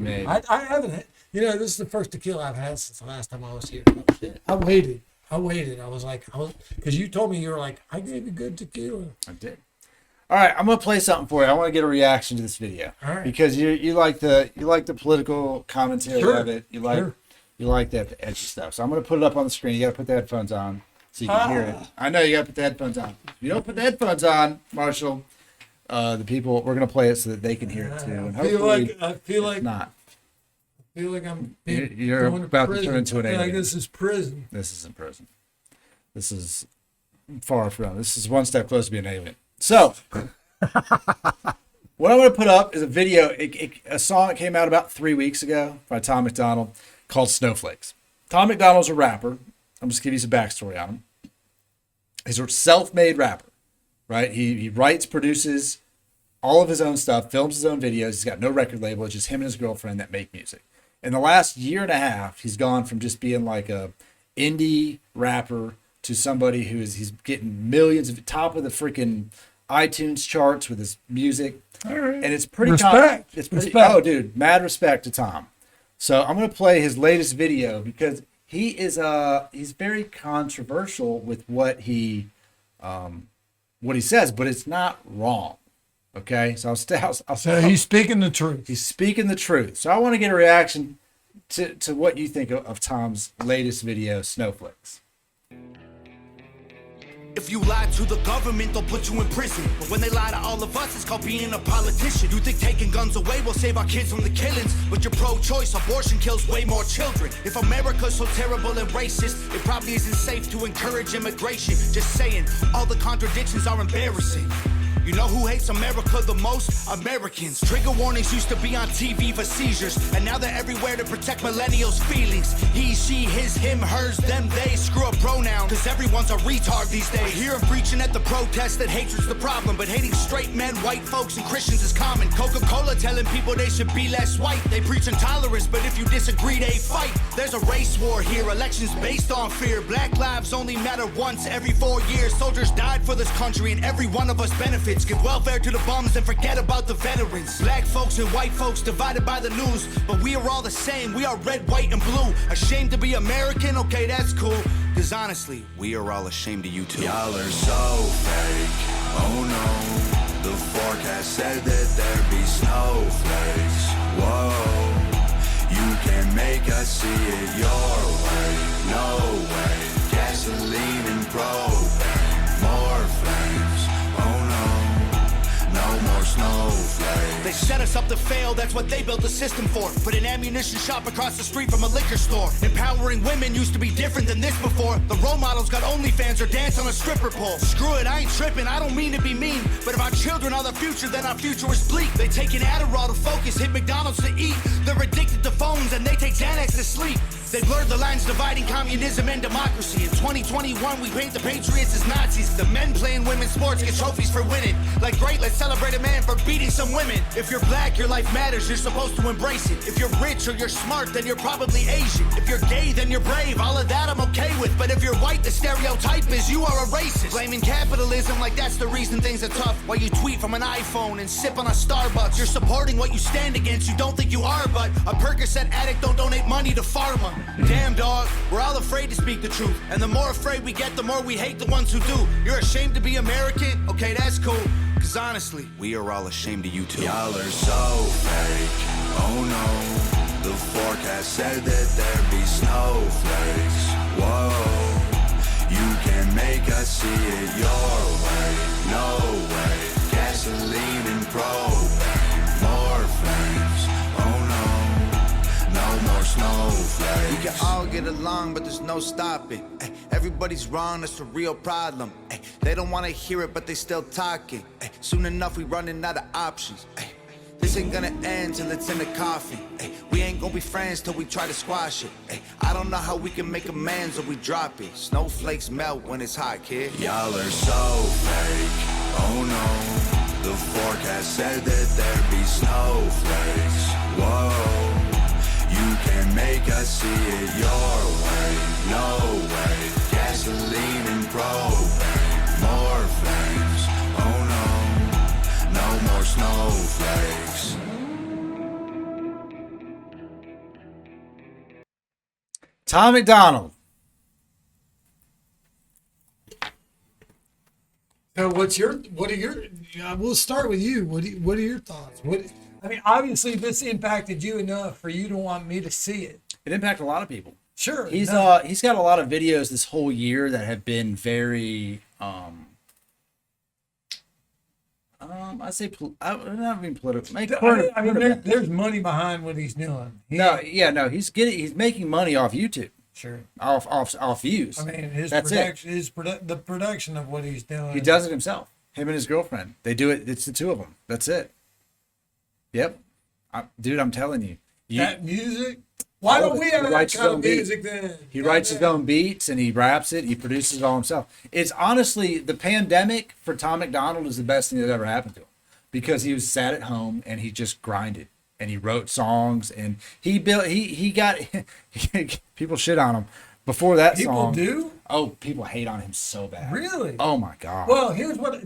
Maybe. I haven't. You know, this is the first tequila I've had since the last time I was here. I waited. I was like, because you told me, you were like, I gave you good tequila. I did. All right, I'm gonna play something for you. I want to get a reaction to this video. All right. Because you like the political commentary of it. You like that edgy stuff. So I'm gonna put it up on the screen. You gotta put the headphones on so you can hear it. I know you gotta put the headphones on. If you don't put the headphones on, Marshall, the people, we're gonna play it so that they can hear it too. And I feel like I'm you're about to turn into an alien. Like this is prison. This isn't prison. This is far from. This is one step closer to being an alien. So, what I'm going to put up is a video, a song that came out about 3 weeks ago by Tom Macdonald called Snowflakes. Tom Macdonald's a rapper. I'm just giving you some backstory on him. He's a self-made rapper, right? He writes, produces all of his own stuff, films his own videos. He's got no record label. It's just him and his girlfriend that make music. In the last year and a half, he's gone from just being like a indie rapper to somebody he's getting millions of top of the freaking iTunes charts with his music. All right. And it's pretty respect. Oh, dude, mad respect to Tom. So I'm going to play his latest video because he's very controversial with what he says, but it's not wrong. Okay, so So he's speaking the truth. He's speaking the truth. So I want to get a reaction to what you think of Tom's latest video, Snowflakes. If you lie to the government, they'll put you in prison. But when they lie to all of us, it's called being a politician. You think taking guns away will save our kids from the killings, but you're pro-choice. Abortion kills way more children. If America's so terrible and racist, it probably isn't safe to encourage immigration. Just saying, all the contradictions are embarrassing. You know who hates America the most? Americans. Trigger warnings used to be on TV for seizures, and now they're everywhere to protect millennials' feelings. He, she, his, him, hers, them, they. Screw a pronoun, cause everyone's a retard these days. I hear him preaching at the protest that hatred's the problem, but hating straight men, white folks, and Christians is common. Coca-Cola telling people they should be less white. They preach intolerance, but if you disagree, they fight. There's a race war here, elections based on fear. Black lives only matter once every 4 years. Soldiers died for this country, and every one of us benefits. Give welfare to the bums and forget about the veterans. Black folks and white folks divided by the news, but we are all the same. We are red, white, and blue. Ashamed to be American? Okay, that's cool. Cause honestly, we are all ashamed of you too. Y'all are so fake. Oh no. The forecast said that there'd be snowflakes. Whoa. You can make us see it your way. No way. Gasoline and propane. More flames. No more snowflakes. They set us up to fail, that's what they built the system for. Put an ammunition shop across the street from a liquor store. Empowering women used to be different than this before. The role models got OnlyFans or dance on a stripper pole. Screw it, I ain't tripping, I don't mean to be mean, but if our children are the future, then our future is bleak. They take an Adderall to focus, hit McDonald's to eat. They're addicted to phones and they take Xanax to sleep. They blurred the lines dividing communism and democracy. In 2021, we paint the patriots as Nazis. The men playing women's sports get trophies for winning. Like, great, let's celebrate a man for beating some women. If you're black, your life matters, you're supposed to embrace it. If you're rich or you're smart, then you're probably Asian. If you're gay, then you're brave, all of that I'm okay with. But if you're white, the stereotype is you are a racist. Blaming capitalism like that's the reason things are tough. While you tweet from an iPhone and sip on a Starbucks. You're supporting what you stand against, you don't think you are, but a Percocet addict don't donate money to pharma. Damn dog, we're all afraid to speak the truth. And the more afraid we get, the more we hate the ones who do. You're ashamed to be American? Okay, that's cool. Cause honestly, we are all ashamed of you too. Y'all are so fake. Oh no. The forecast said that there'd be snowflakes. Whoa. You can make us see it your way. No way. Gasoline and propane. More flames. Oh no. No more snowflakes. We can all get along, but there's no stopping. Ay, everybody's wrong, that's the real problem. Ay, they don't want to hear it, but they still talking. Ay, soon enough, we running out of options. Ay, this ain't gonna end till it's in the coffin. Ay, we ain't gonna be friends till we try to squash it. Ay, I don't know how we can make amends or we drop it. Snowflakes melt when it's hot, kid. Y'all are so fake. Oh no. The forecast said that there'd be snowflakes. Whoa. You can make us see it your way. No way. Gasoline and propane. More flames. Oh no. No more snowflakes. Tom McDonald. So what are your, we'll start with you. What are your thoughts? I mean, obviously this impacted you enough for you to want me to see it. It impacted a lot of people. Sure. He's got a lot of videos this whole year that have been very not even political. I mean, there's money behind what he's doing. He's making money off YouTube. Sure. Off views. I mean, the production of what he's doing. He does it himself. Him and his girlfriend. They do it. It's the two of them. That's it. Yep. Dude, I'm telling you. That music. Why don't we have that kind of music then? He writes his own beats and he raps it. He produces it all himself. It's honestly, the pandemic for Tom McDonald is the best thing that ever happened to him, because he was sat at home and he just grinded and he wrote songs and he got people shit on him before that song. People do? Oh, people hate on him so bad. Really? Oh my God. Well, here's what.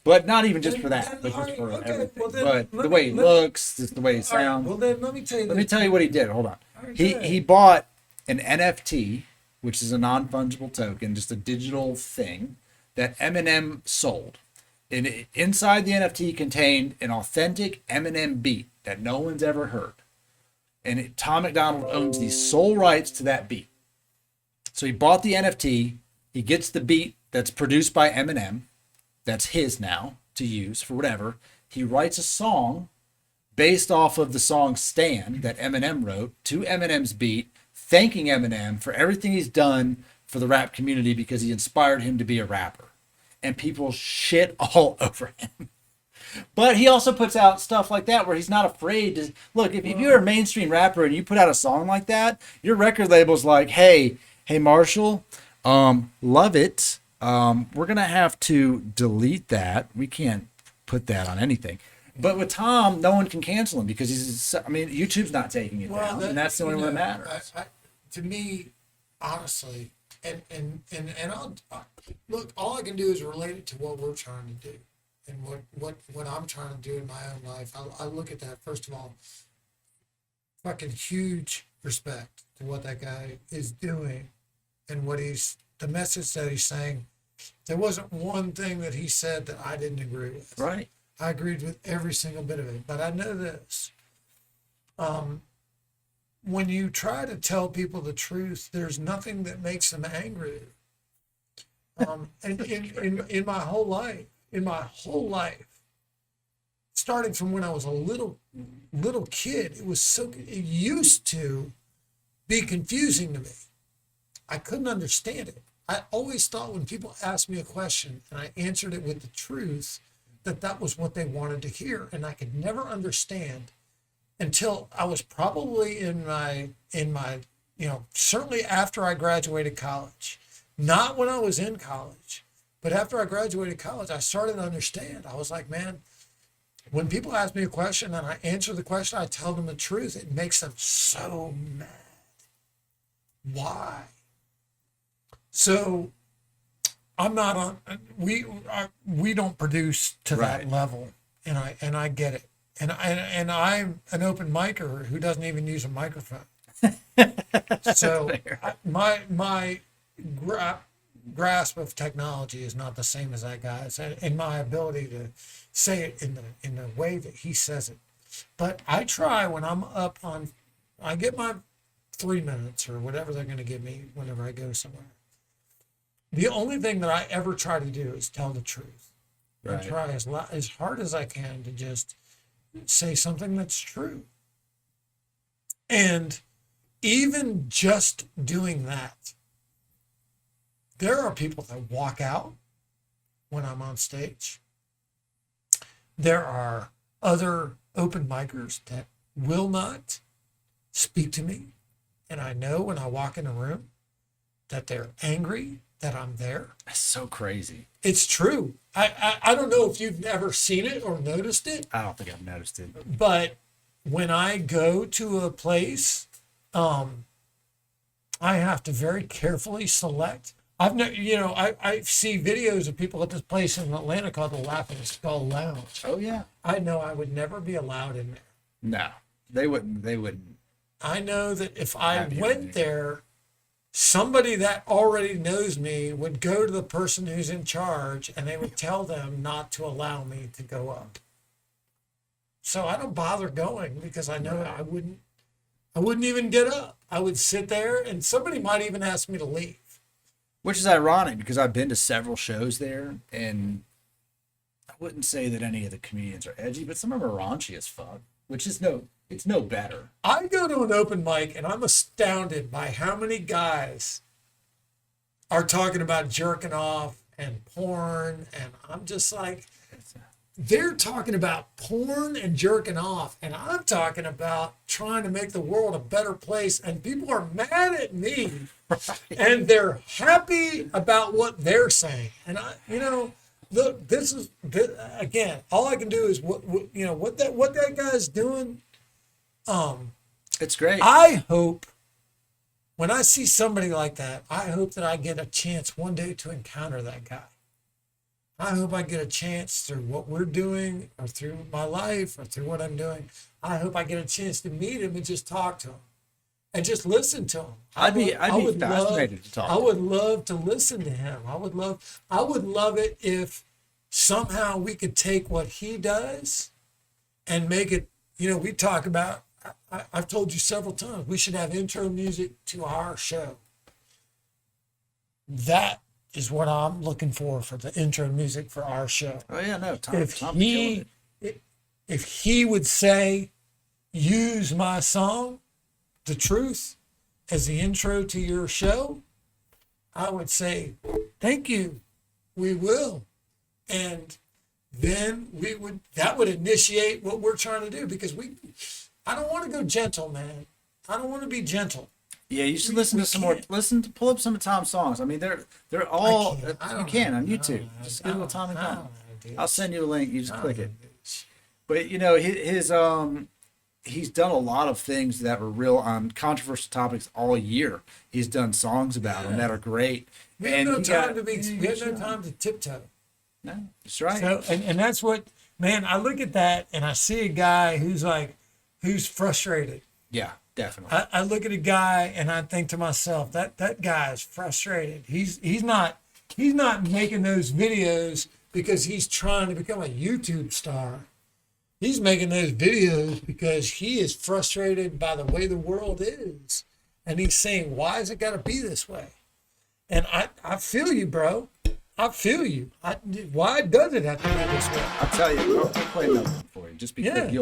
But not even just for that. But just for everything. But the way he looks, just the way he sounds. Well, then let me tell you. Let me tell you what he did. Hold on. He bought an NFT, which is a non-fungible token, just a digital thing that Eminem sold. And inside the NFT contained an authentic Eminem beat that no one's ever heard. And Tom McDonald owns the sole rights to that beat. So he bought the NFT. He gets the beat that's produced by Eminem. That's his now to use for whatever. He writes a song based off of the song Stand that Eminem wrote to Eminem's beat, thanking Eminem for everything he's done for the rap community because he inspired him to be a rapper. And people shit all over him. But he also puts out stuff like that where he's not afraid to look. If you're a mainstream rapper and you put out a song like that, your record label's like, hey Marshall, love it. We're gonna have to delete that. We can't put that on anything. But with Tom, no one can cancel him because YouTube's not taking it down, and that's the only one that matters. To me, honestly, and I'll look. All I can do is relate it to what we're trying to do. And what I'm trying to do in my own life. I look at that, first of all, fucking huge respect to what that guy is doing and the message that he's saying. There wasn't one thing that he said that I didn't agree with. Right. I agreed with every single bit of it. But I know this. When you try to tell people the truth, there's nothing that makes them angry. And in my whole life, starting from when I was a little kid, it used to be confusing to me. I couldn't understand it. I always thought when people asked me a question and I answered it with the truth, that was what they wanted to hear. And I could never understand until I was probably in my, certainly after I graduated college, not when I was in college. But after I graduated college, I started to understand. I was like, man, when people ask me a question and I answer the question, I tell them the truth, it makes them so mad. Why? So I'm not on, we don't produce to that level. And I get it. And I'm an open micer who doesn't even use a microphone. So my grasp of technology is not the same as that guy's, and my ability to say it in the way that he says it. But I try when I'm up on, I get my 3 minutes or whatever they're going to give me whenever I go somewhere. The only thing that I ever try to do is tell the truth. Right. I try as hard as I can to just say something that's true. And even just doing that, there are people that walk out when I'm on stage. There are other open micers that will not speak to me. And I know when I walk in a room that they're angry that I'm there. That's so crazy. It's true. I don't know if you've never seen it or noticed it. I don't think I've noticed it. But when I go to a place, I have to very carefully select. I see videos of people at this place in Atlanta called the Laughing Skull Lounge. Oh yeah. I know I would never be allowed in there. No, they wouldn't. I know that if I Happy went ending. there, somebody that already knows me would go to the person who's in charge and they would tell them not to allow me to go up. So I don't bother going because I know I wouldn't even get up. I would sit there and somebody might even ask me to leave. Which is ironic because I've been to several shows there, and I wouldn't say that any of the comedians are edgy, but some of them are raunchy as fuck, which is it's no better. I go to an open mic and I'm astounded by how many guys are talking about jerking off and porn. And I'm just like, they're talking about porn and jerking off. And I'm talking about trying to make the world a better place. And people are mad at me and they're happy about what they're saying. And look, again, all I can do is what that guy's doing. It's great. I hope when I see somebody like that, I hope that I get a chance one day to encounter that guy. I hope I get a chance through what we're doing or through my life or through what I'm doing. I hope I get a chance to meet him and just talk to him and just listen to him. I'd be fascinated to talk to I would love to listen to him. I would love it if somehow we could take what he does and make it, we talk about, I've told you several times, we should have intro music to our show. That is what I'm looking for the intro music for our show. Oh yeah, no. If he would say, use my song, The Truth, as the intro to your show, I would say, thank you, we will. And then that would initiate what we're trying to do, because I don't want to go gentle, man. I don't want to be gentle. Yeah, you should listen to some more. Pull up some of Tom's songs. I mean, they're all you can on YouTube. Just Google Tom and Tom. I'll send you a link. You just click it. But he's done a lot of things that were real on controversial topics all year. He's done songs about them that are great. We have no time to tiptoe. No, that's right. So, and that's what, man, I look at that and I see a guy who's frustrated. Yeah, definitely. I look at a guy and I think to myself, that guy is frustrated. He's not making those videos because he's trying to become a YouTube star. He's making those videos because he is frustrated by the way the world is. And he's saying, why has it got to be this way? And I feel you, bro. I feel you. Why does it have to be this way? I'll tell you. I'll play another one for you just because